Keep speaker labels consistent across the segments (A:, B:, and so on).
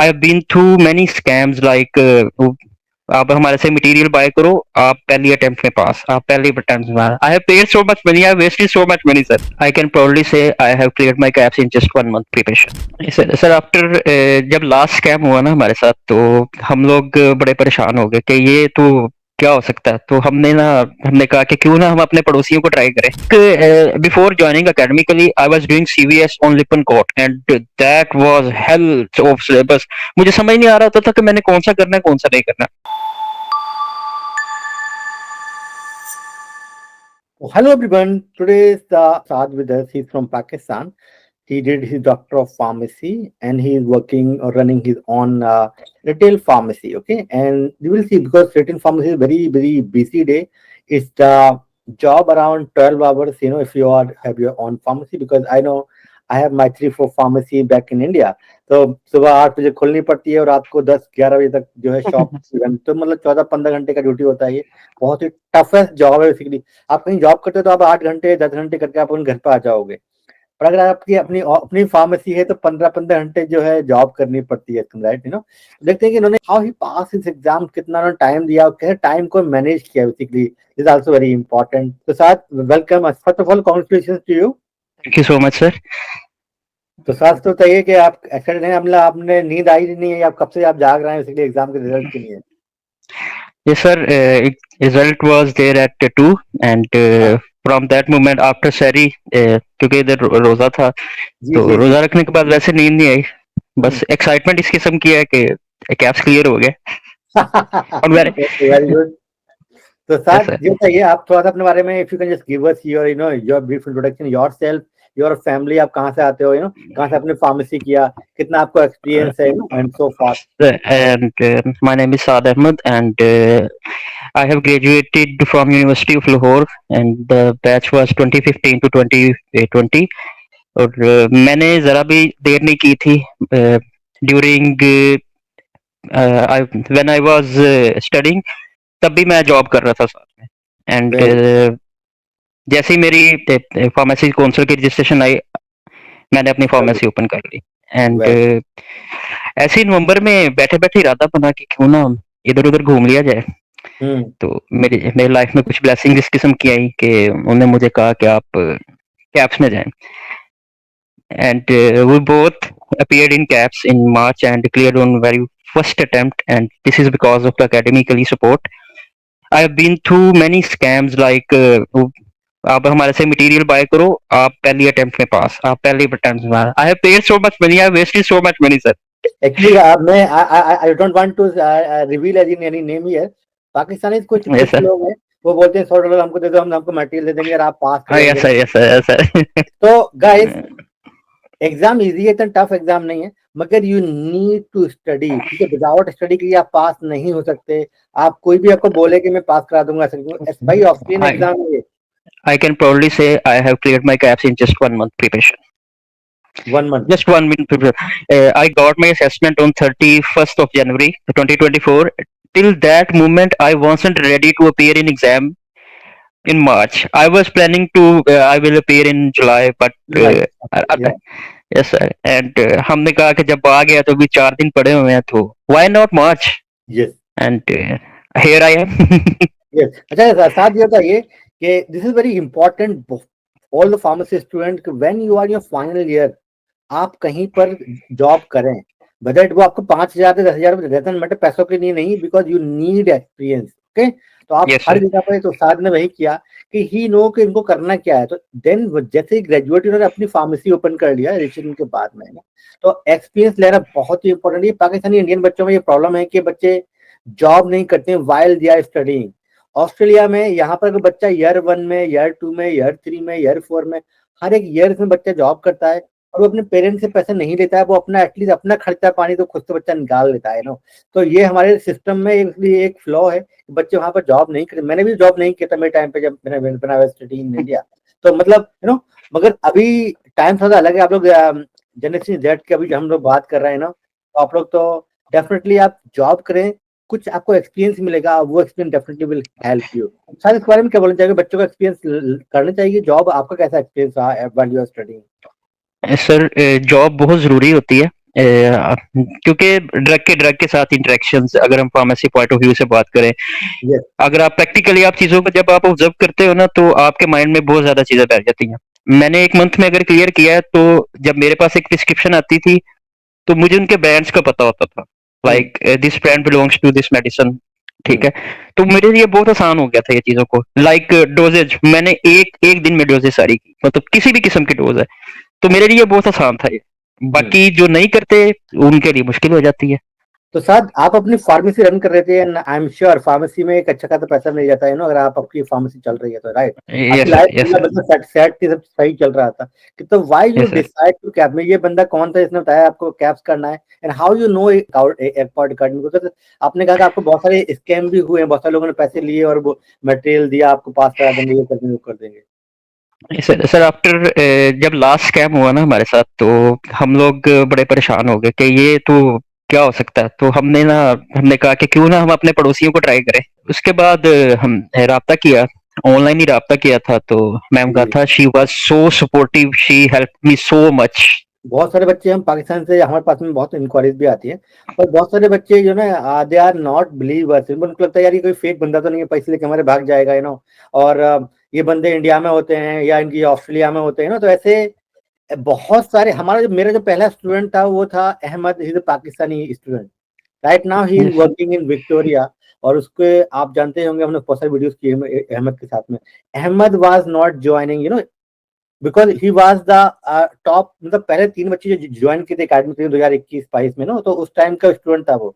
A: I have been through many scams like आप हमारे से मटेरियल बाय करो, आप पहली अटेम्प्ट में पास, आप पहली अटेम्प्ट में pass. I have paid so much money, I have wasted so much money sir. I can proudly say I have cleared my caps in just 1 month preparation. Sir after जब last scam हुआ ना हमारे साथ, तो हम लोग बड़े परेशान हो गए कि ये तो क्या हो सकता है। तो हमने कहा कि क्यों ना हम अपने पड़ोसियों को ट्राई करें। Before joining academically I was doing CVS on लिपन कोट and that was hell of syllabus. मुझे समझ नहीं आ रहा होता था कि मैंने कौन सा करना है, कौन सा नहीं करना।
B: Hello everyone. Today is Saad with us. He's from Pakistan. He did his doctor of pharmacy and he is working or running his own retail pharmacy. Okay, and you will see because retail pharmacy is very busy day. It's the job around 12 hours. You know, if you are have your own pharmacy, because I know I have my 3-4 pharmacy back in India. तो सुबह 8 बजे खोलनी पड़ती है और रात को 10-11 बजे तक जो है शॉप, तो मतलब 14-15 घंटे का ड्यूटी होता है। ये बहुत ही टफेस्ट जॉब है बेसिकली। आप कहीं जॉब करते हो तो आप 8 घंटे 10 घंटे करके आप उन घर पे आ जाओगे, पर अगर आपकी अपनी अपनी फार्मेसी है तो 15-15 घंटे जो है जॉब करनी पड़ती है, राइट? देखते हैं कि इन्होंने हाउ ही पास इस एग्जाम, कितना उन्होंने टाइम दिया और कैसे टाइम को मैनेज किया basically is also very important. तो साथ welcome, first of all congratulation to you.
A: Thank you so much sir.
B: तो साथ तो बताइए कि आप एक्साइटेड हैं, मतलब आपने नींद आई नहीं है, आप कब से आप जाग रहे हैं बेसिकली एग्जाम के रिजल्ट के लिए?
A: Yes, sir. Result was there at 2 and
B: हाँ
A: from that moment after Sari, क्योंकि इधर रोजा था,
B: जी
A: तो
B: जी जी।
A: रोजा रखने के बाद वैसे नींद नहीं आई। बस एक्साइटमेंट इस किस्म की है कि कैप्स क्लियर हो गए। और वेरी
B: वेरी गुड। तो
A: यस
B: साथ
A: सर।
B: ये बताइए आप थोड़ा सा अपने बारे में, if you can just give us your your brief introduction, yourself, your family, आप कहाँ से आते हो, कहाँ से आपने फार्मेसी किया, कितना आपको एक्सपीरियंस है, and so far.
A: And my name is Saad Ahmed and I have graduated from University of Lahore and the batch was 2015 to 2020। और मैंने ज़रा भी देर नहीं की थी। During when I was studying, तब भी मैं जॉब कर रहा था साथ में। एंड
B: वेरी
A: जैसे ही मेरी फार्मेसी काउंसिल की रजिस्ट्रेशन आई, मैंने अपनी फार्मेसी ओपन कर ली। एंड
B: वेरी
A: ऐसे ही नवंबर में बैठे बैठे इरादा बना कि क्यों ना इधर उधर घूम लिया जाए।
B: हम्म
A: तो मेरी मेरी लाइफ में कुछ ब्लेसिंग इस किस्म की आई कि उन्होंने मुझे कहा कि आप कैप्स में जाएं। And we both appeared in caps in March and cleared on very first attempt, and this is because of the academically support. I have been through many scams like आप हमारे से मटेरियल बाय करो, आप पहली attempt में पास, आप पहली attempt में pass. I have paid so much money, I have wasted so much money sir.
B: Actually मैं I don't want to reveal any name here. Pakistani कुछ
A: यस
B: कुछ
A: सर।
B: लोग हैं, वो बोलते हैं $100 हमको दे दो, हम हमको मटेरियल दे देंगे और आप पास
A: हाँ
B: करोगे।
A: Yes sir, yes sir, yes sir.
B: तो गाइस, एग्जाम इजी है, इतना टफ एग्जाम नहीं है, मगर यू नीड टू स्टडी, ठीक है? विदाउट स्टडी के लिए आप पास नहीं हो सकते। आप कोई भी आपको बोले कि मैं पास करा दूंगा, भाई ऑस्ट्रेलियन
A: I
B: एग्जाम है ये।
A: I can proudly say I have cleared my caps in just 1 month preparation.
B: 1 month.
A: Just 1 minute. I got my assessment on 31st of January 2024. Till that moment, I wasn't ready to appear in exam in March. I was planning to, I will appear in July, but
B: या
A: yes sir. And हमने कहा कि जब आ गया तो भी 4 दिन पड़े हुए हैं, तो why not March?
B: Yes
A: And here I am.
B: Yes. अच्छा साथ ये बताइए कि this is very important all the pharmacy student, when you are your final year, आप कहीं पर जॉब करें, बजट वो आपको 5,000 से 10,000 वेतन मैटर, पैसों के लिए नहीं, because you need experience. Okay, तो आप
A: Yes
B: हर
A: sir.
B: जगह पर, तो साथ ने वही किया कि ही नो कि इनको करना क्या है। तो देन जैसे ही ग्रेजुएट उन्होंने अपनी फार्मेसी ओपन कर लिया रजिस्ट्रेशन के बाद में ना, तो एक्सपीरियंस लेना बहुत ही इंपॉर्टेंट है। पाकिस्तानी इंडियन बच्चों में ये प्रॉब्लम है कि बच्चे जॉब नहीं करते हैं while they are studying. Australia में यहाँ पर अगर बच्चा ईयर 1 में, ईयर 2 में, ईयर 3 में, ईयर 4 में, हर एक ईयर में बच्चा जॉब करता है और वो अपने पेरेंट्स से पैसे नहीं लेता है, वो अपना एटलीस्ट अपना खर्चा पानी तो खुद से बच्चा निकाल लेता है ना। तो ये हमारे सिस्टम में इसलिए एक फ्लॉ है कि बच्चे वहां पर जॉब नहीं करते। मैंने भी जॉब नहीं किया था मेरे टाइम पे, जब मैंने बना स्टडी इन इंडिया। तो मतलब मगर अभी टाइम थोड़ा अलग है। आप लोग जनरेशन जेड की अभी हम लोग बात कर रहे हैं ना, तो आप लोग तो डेफिनेटली आप जॉब करें, कुछ आपको एक्सपीरियंस मिलेगा, वो experience definitely will help you. Sir इस बारे में क्या बोलना चाहिए, बच्चों का एक्सपीरियंस करना चाहिए जॉब? आपका कैसा एक्सपीरियंस रहा while you are studying?
A: Sir job बहुत ज़रूरी होती है। क्योंकि ड्रग के साथ इंटरेक्शंस, अगर हम फार्मेसी पॉइंट ऑफ व्यू से बात करें,
B: यस।
A: अगर आप प्रैक्टिकली आप चीजों को जब आप ऑब्जर्व करते हो ना, तो आपके माइंड में बहुत ज्यादा चीजें बैठ जाती हैं। मैंने एक मंथ में अगर क्लियर किया है, तो जब मेरे पास एक प्रिस्क्रिप्शन आती थी, तो मुझे उनके ब्रांड्स का पता होता था, like this brand belongs to this medicine, ठीक है। तो मेरे लिए बहुत आसान हो गया था ये चीजों को, लाइक डोजेज मैंने एक एक दिन में डोजेज सारी की, मतलब किसी भी किस्म की डोज है, तो मेरे लिए बहुत आसान था ये। बाकी जो नहीं करते उनके लिए मुश्किल हो जाती है।
B: तो साथ आप अपनी फार्मेसी रन कर रहे थे and I am sure pharmacy में एक अच्छा खासा पैसा मिल जाता है ना, अगर आप आपकी फार्मेसी चल रही है तो, राइट? आपकी
A: yes sir,
B: life
A: yes sir.
B: बिल्कुल सेट थी, सब सही चल रहा था कि तो why you
A: yes sir.
B: Decide to कैप में? ये बंदा कौन था जिसने बताया आपको कैप्स करना है, and how you know airport academy को? तो आपने कहा कि आपको बहुत सारे स्कैम भी हुए हैं, बहुत सारे लोगों ने पैसे लिए और वो मटेरियल दिया, आपको पास करा देंगे, ये कर देंगे, वो कर देंगे।
A: सर सर आफ्टर जब लास्ट स्कैम हुआ ना हमारे साथ, तो हम लोग बड़े परेशान हो गए कि ये तो क्या हो सकता है। तो हमने कहा कि क्यों ना हम अपने पड़ोसियों को ट्राई करें। उसके बाद हम राब्ता किया, ऑनलाइन ही राब्ता किया था। तो मैम का
B: जी।
A: था, she was so supportive, she help me so much.
B: बहुत सारे बच्चे हम पाकिस्तान से, हमारे पास में बहुत इंक्वायरीज भी आती है, पर बहुत सारे बच्चे जो ना दे आर नॉट बिलीवर्स, उनको लगता है यार ये कोई फेक बंदा तो नहीं है, पैसे लेके हमारे भाग जाएगा, और ये बंदे इंडिया में होते हैं या इनकी ऑस्ट्रेलिया में होते हैं ना, तो ऐसे बहुत सारे। हमारा जो मेरा जो पहला स्टूडेंट था वो था Ahmed, he is Pakistani student, right now he is
A: yes
B: working in Victoria. और उसके आप जानते होंगे, हमने बहुत सारे वीडियोस किए हैं अहमद के साथ में। Ahmed was not joining because he was the top, मतलब पहले 3 बच्चे जो ज्वाइन किए थे अकेडमी 2021-22 में ना, तो उस टाइम का स्टूडेंट था वो।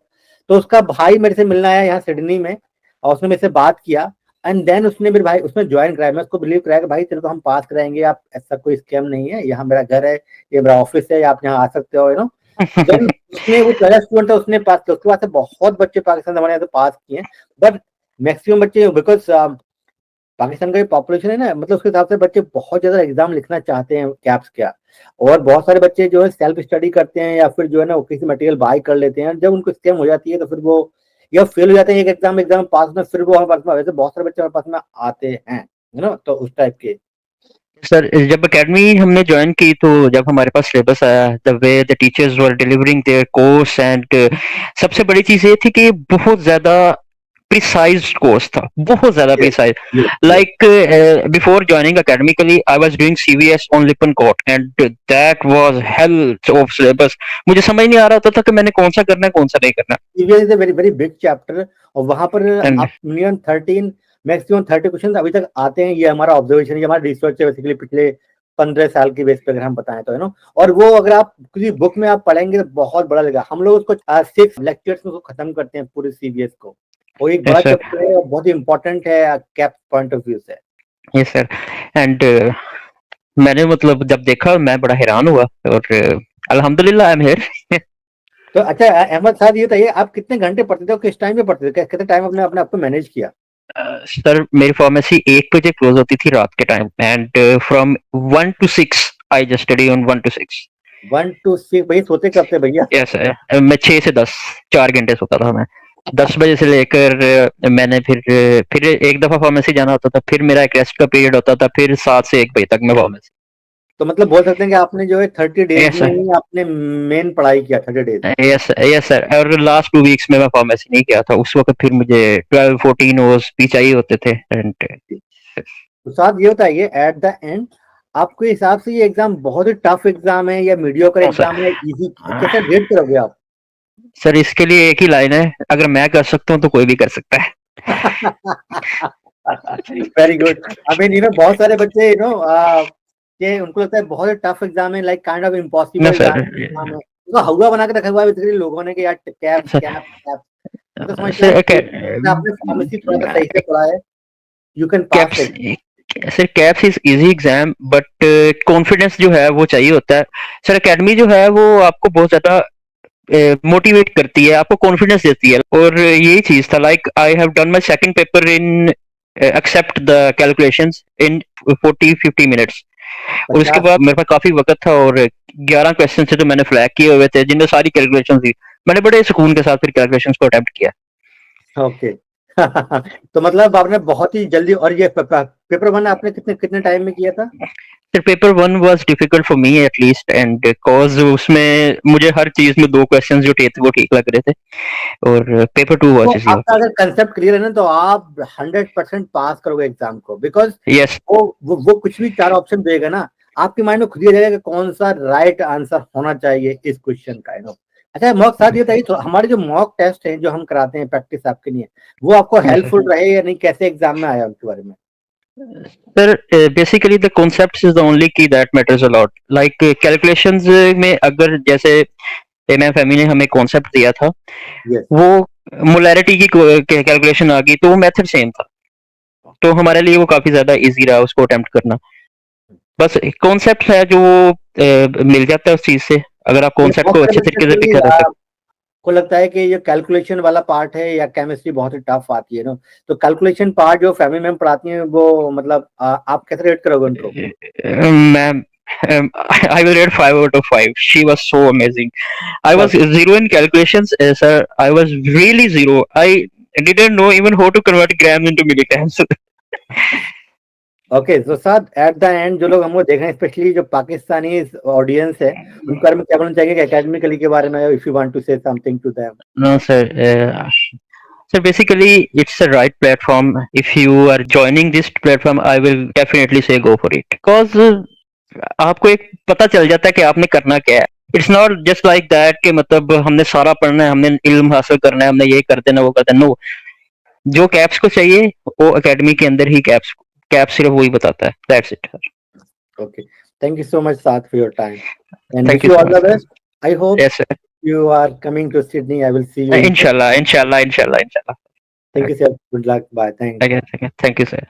B: तो उसका भाई मेरे से मिलने आया यहाँ सिडनी में, और उसने मेरे से बात किया, एंड देन उसने मेरे भाई उसने ज्वाइन कराया। मैं उसको बिलीव कराया कि भाई तेरे को हम पास कराएंगे, आप ऐसा कोई स्कैम नहीं है, यहाँ मेरा घर है, ये मेरा ऑफिस है, आप यहाँ आ सकते हो, देन उसने, वो पहला स्टूडेंट था, उसने पास किया। उसके बाद से बहुत बच्चे पाकिस्तान से हमारे यहाँ से पास किए, बट मैक्सिमम बच्चे, बिकॉज पाकिस्तान का पॉपुलेशन है ना, मतलब उसके हिसाब से बच्चे बहुत ज्यादा एग्जाम लिखना चाहते हैं कैप्स क्या। और बहुत सारे बच्चे जो है सेल्फ स्टडी करते हैं, या फिर जो है ना वो किसी मटेरियल बाय कर लेते हैं। जब उनको स्कैम हो जाती है तो फिर वो या फेल हो जाते हैं एक एग्जाम पास में, फिर वो हमारे पास में, वैसे बहुत सारे बच्चे हमारे पास में आते हैं, तो उस टाइप के।
A: सर, जब एकेडमी हमने ज्वाइन की, तो जब हमारे पास सिलेबस आया, the way the teachers were delivering their course, and सबसे बड़ी चीज ये थी कि बहुत ज्यादा प्रिसाइज कोर्स था, बहुत ज्यादा
B: yes,
A: precise.
B: Yes, yes.
A: Like before joining academically I was doing CVS on Lippincott, and that was hell of syllabus। मुझे समझ नहीं आ रहा होता था कि मैंने कौन सा करना है, कौन सा नहीं करना।
B: CBS is a very very big chapter, और वहां पर
A: एंड
B: आप मिनिमम 13, मैक्सिमम 30 क्वेश्चन अभी तक आते हैं। ये हमारा ऑब्जर्वेशन, ये हमारा रिसर्च है बेसिकली, पिछले 15 साल के बेस पे अगर हम बताएं तो, और वो अगर आप किसी बुक में आप पढ़ेंगे तो बहुत बड़ा लगेगा। हम लोग उसको 6 लेक्चर्स में उसको खत्म करते हैं पूरे सीबीएस को। वो एक बड़ा
A: यस सर,
B: चैप्टर है और बहुत ही इंपॉर्टेंट है कैप पॉइंट ऑफ व्यू से।
A: Yes sir. एंड मैंने मतलब जब देखा, मैं बड़ा हैरान हुआ, और अल्हम्दुलिल्लाह आई एम हियर।
B: तो अच्छा अहमद साहब, ये बताइए आप कितने घंटे पढ़ते थे और किस टाइम पे पढ़ते थे? कितने टाइम अपने अपने आप को मैनेज किया?
A: सर, मेरी फार्मेसी 1 बजे क्लोज होती थी रात के time, and from 1 to 6 I just study on 1 to 6।
B: 1 to 6 भाई, सोते कब थे भैया?
A: यस सर, मैं 6 से 10, 4 घंटे सोता था मैं। 10 बजे से लेकर मैंने फिर एक दफा फार्मेसी जाना होता था, फिर मेरा एक रेस्ट का पीरियड होता था, फिर 7 से 1 बजे तक मैं फार्मेसी।
B: तो मतलब बोल सकते हैं कि आपने जो है 30 डेज
A: यस
B: में
A: सर,
B: ही आपने मेन पढ़ाई किया, 30 डेज।
A: Yes yes sir. और लास्ट 2 वीक्स में मैं फार्मेसी नहीं किया था, उस वक्त फिर मुझे 12-14 आवर्स भी चाहिए होते थे। एंड
B: तो साहब ये बताइए, एट द एंड आपके हिसाब से ये एग्जाम बहुत ही टफ एग्जाम है या मीडियोकर
A: सर,
B: एग्जाम है, इजी, कैसे रेट करोगे आप?
A: सर इसके लिए एक ही लाइन है, अगर मैं कर सकता हूँ तो कोई भी कर सकता है।
B: Very good. आई मीन बहुत सारे बच्चे कि उनको लगता है बहुत ही टफ एग्जाम है, like kind of
A: no
B: impossible
A: sir,
B: exam है, उसको हवा बना के रखा हुआ है बेसिकली लोगों ने कि यार कैप
A: सर,
B: कैप कैप। मैं तो समझता हूँ
A: सर
B: कि आपने फार्मेसी थोड़ा सा सही से पढ़ा है, you can pass
A: caps,
B: it.
A: Sir caps is easy exam, but confidence जो है वो चाहिए होता है। सर एकेडमी जो है वो आपको बहुत ज्यादा मोटिवेट करती है, आपको कॉन्फिडेंस देती है, और यही चीज था। Like I have done my second paper in except the calculations in 40-50 minutes. और उसके
B: 50।
A: बाद मेरे पास काफी वक्त था, और 11 क्वेश्चन थे जो मैंने फ्लैग किए हुए थे, जिनमें सारी कैलकुलेशन थी। मैंने बड़े सुकून के साथ फिर कैलकुलेशन को अटेम्प्ट किया।
B: ओके। तो मतलब आपने बहुत ही जल्दी, और ये पेपर 1 आपने कितने टाइम में किया था?
A: Sir paper 1 was difficult for me at least, and cause उसमें मुझे हर चीज में 2 क्वेश्चंस जो थे वो ठीक लग रहे थे, और पेपर 2
B: तो
A: वाज इजी
B: आपका अगर कंसेप्ट क्लियर है ना, तो आप 100% पास करोगे एग्जाम को, बिकॉज
A: यस।
B: वो कुछ भी 4 ऑप्शन देगा ना, आपके माइंड में खुद ही आ जाएगा कि कौन सा राइट आंसर होना चाहिए इस क्वेश्चन का, अच्छा मॉक साथ ये बताइए, तो हमारे जो मॉक टेस्ट हैं जो हम कराते हैं प्रैक्टिस आपके लिए, वो आपको हेल्पफुल रहे या नहीं, कैसे एग्जाम में आया उनके बारे में?
A: Sir basically the concept is the only key that matters a lot, like calculations में अगर जैसे एमएफएमई ने हमें कॉन्सेप्ट दिया था,
B: यस।
A: वो मोलैरिटी की कैलकुलेशन आ गई, तो वो मेथड सेम था, तो हमारे लिए वो काफी ज्यादा इजी रहा उसको अटेम्प्ट करना। बस कॉन्सेप्ट है जो मिल जाता है उस चीज से, अगर आप
B: ये
A: कॉन्सेप्ट
B: मॉक
A: को अच्छे
B: टेस्ट
A: तरीके से
B: बेसिकली
A: पिक कर सकते
B: आपको लगता है कि ये कैलकुलेशन वाला पार्ट है या केमिस्ट्री बहुत ही टफ आती है ना, तो कैलकुलेशन पार्ट जो फैमिली मैम पढ़ाती हैं वो मतलब आप कैसे रेट करोगे उनको?
A: हो। Ma'am I will rate 5 out of 5. She was so amazing. I was
B: Okay.
A: zero in calculations, sir. I was really zero. I didn't know even how to convert grams into milligrams.
B: Okay, तो sir at the end जो लोग हमको देख रहे हैं, specially जो Pakistani audience है, उनके बारे में क्या बोलना चाहिए एकेडमिकली के बारे में, if you want to say something to them?
A: No, sir. So basically, it's the right platform. If you are joining this platform, I will definitely say go for it. Because आपको एक पता चल जाता है कि आपने करना क्या है. It's not just like that कि मतलब हमने सारा पढ़ना है, हमने इल्म हासिल करना है, हमने ये कर देना वो कर देना. नो, जो कैप्स को चाहिए वो एकेडमी के अंदर ही कैप सिर्फ वही बताता है. That's it.
B: Okay. Thank you so much, Saad, for your time. And
A: thank
B: wish
A: you
B: you
A: so
B: all
A: much
B: the
A: sir.
B: best. I hope
A: yes sir.
B: you are coming to Sydney. I will see you in person.
A: इंशाल्लाह इंशाल्लाह इंशाल्लाह इंशाल्लाह.
B: Thank you, sir. Good luck. Bye. Thanks.
A: Thank you sir.